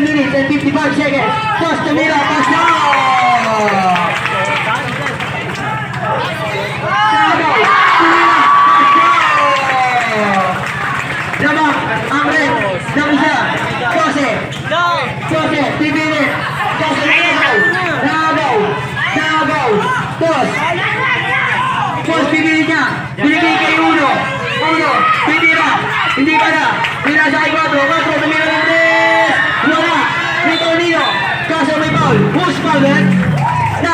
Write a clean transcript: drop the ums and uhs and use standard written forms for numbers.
minutes and 55 seconds. Toss to Mira, pass now! Damang, ang red, ng isa, 12, 3 minutes, Nagaw, Toss, pipili niya, binigay kay Uno, Titira, hindi pa na, Mira sa 4,